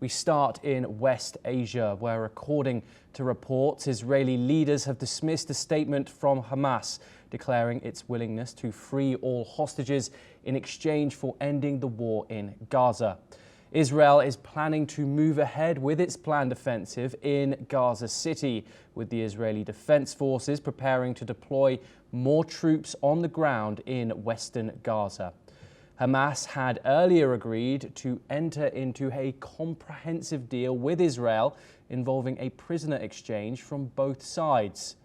We start in West Asia, where, according to reports, Israeli leaders have dismissed a statement from Hamas declaring its willingness to free all hostages in exchange for ending the war in Gaza. Israel is planning to move ahead with its planned offensive in Gaza City, with the Israeli Defense Forces preparing to deploy more troops on the ground in western Gaza. Hamas had earlier agreed to enter into a comprehensive deal with Israel involving a prisoner exchange from both sides.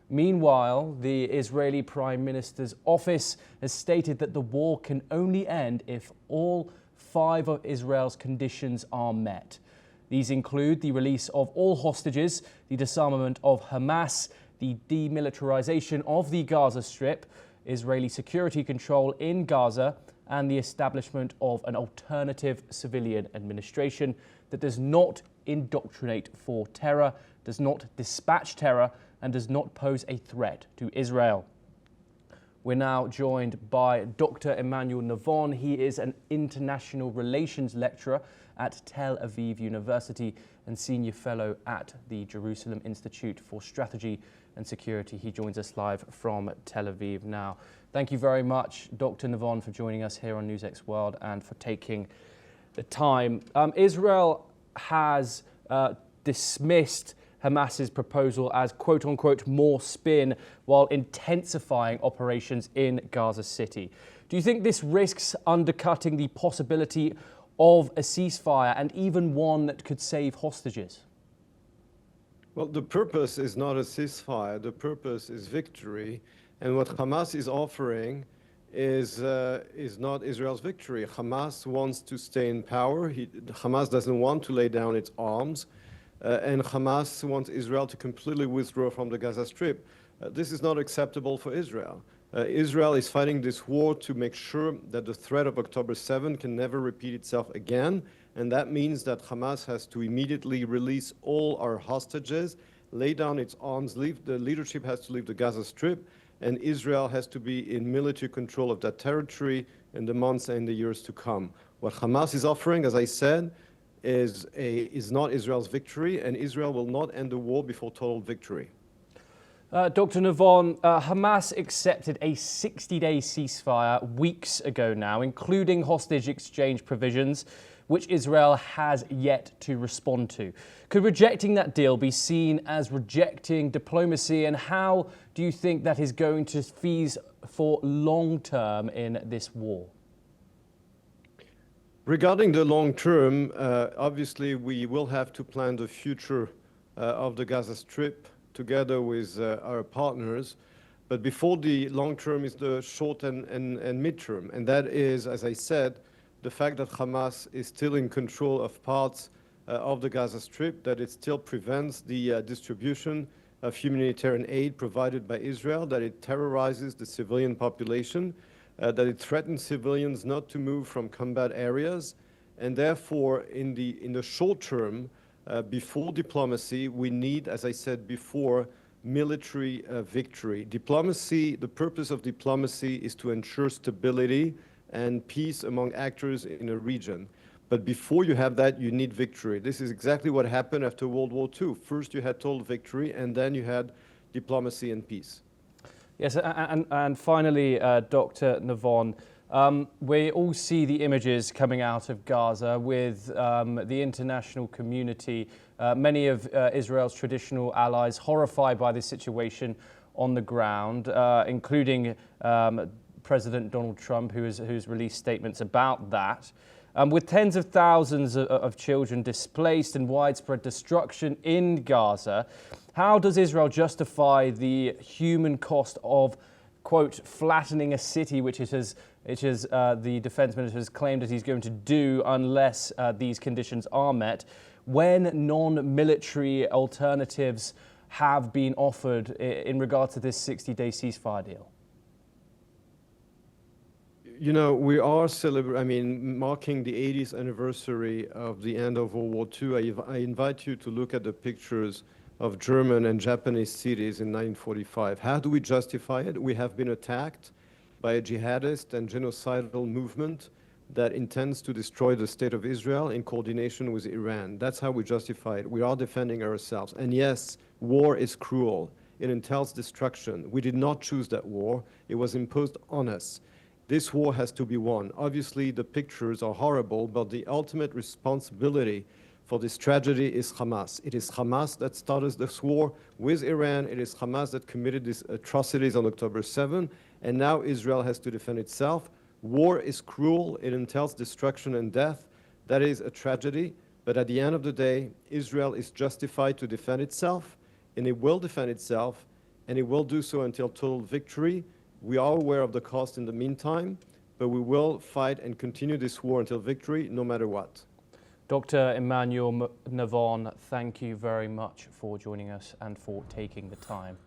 Meanwhile, the Israeli Prime Minister's office has stated that the war can only end if all 5 of Israel's conditions are met. These include the release of all hostages, the disarmament of Hamas, the demilitarization of the Gaza Strip, Israeli security control in Gaza, and the establishment of an alternative civilian administration that does not indoctrinate for terror, does not dispatch terror, and does not pose a threat to Israel. We're now joined by Dr. Emmanuel Navon. He is an international relations lecturer at Tel Aviv University and senior fellow at the Jerusalem Institute for Strategy and Security. He joins us live from Tel Aviv now. Thank you very much, Dr. Navon, for joining us here on NewsX World and for taking the time. Israel has dismissed Hamas's proposal as quote-unquote more spin while intensifying operations in Gaza City. Do you think this risks undercutting the possibility of a ceasefire and even one that could save hostages? Well, the purpose is not a ceasefire. The purpose is victory. And what Hamas is offering is not Israel's victory. Hamas wants to stay in power. Hamas doesn't want to lay down its arms. And Hamas wants Israel to completely withdraw from the Gaza Strip. This is not acceptable for Israel. Israel is fighting this war to make sure that the threat of October 7 can never repeat itself again. And that means that Hamas has to immediately release all our hostages, lay down its arms, the leadership has to leave the Gaza Strip, and Israel has to be in military control of that territory in the months and the years to come. What Hamas is offering, as I said, is not Israel's victory, and Israel will not end the war before total victory. Dr. Navon, Hamas accepted a 60-day ceasefire weeks ago now, including hostage exchange provisions, which Israel has yet to respond to. Could rejecting that deal be seen as rejecting diplomacy, and how do you think that is going to fees for long-term in this war? Regarding the long term, obviously we will have to plan the future of the Gaza Strip together with our partners. But before the long term is the short and mid term. And that is, as I said, the fact that Hamas is still in control of parts of the Gaza Strip, that it still prevents the distribution of humanitarian aid provided by Israel, that it terrorizes the civilian population, that it threatens civilians not to move from combat areas. And therefore, in the short term, before diplomacy, we need, as I said before, military victory. Diplomacy, the purpose of diplomacy is to ensure stability and peace among actors in a region. But before you have that, you need victory. This is exactly what happened after World War II. First, you had total victory, and then you had diplomacy and peace. Yes, and finally, Dr. Navon, we all see the images coming out of Gaza with the international community, many of Israel's traditional allies horrified by this situation on the ground, including President Donald Trump, who's released statements about that. With tens of thousands of children displaced and widespread destruction in Gaza, how does Israel justify the human cost of, quote, flattening a city, which the defense minister has claimed that he's going to do unless these conditions are met, when non-military alternatives have been offered in regard to this 60-day ceasefire deal? You know, we are marking the 80th anniversary of the end of World War II. I invite you to look at the pictures of German and Japanese cities in 1945. How do we justify it? We have been attacked by a jihadist and genocidal movement that intends to destroy the state of Israel in coordination with Iran. That's how we justify it. We are defending ourselves. And yes, war is cruel. It entails destruction. We did not choose that war. It was imposed on us. This war has to be won. Obviously, the pictures are horrible, but the ultimate responsibility for this tragedy is Hamas. It is Hamas that started this war with Iran. It is Hamas that committed these atrocities on October 7, and now Israel has to defend itself. War is cruel. It entails destruction and death. That is a tragedy. But at the end of the day, Israel is justified to defend itself, and it will defend itself, and it will do so until total victory. We are aware of the cost in the meantime, but we will fight and continue this war until victory, no matter what. Dr. Emmanuel Navon, thank you very much for joining us and for taking the time.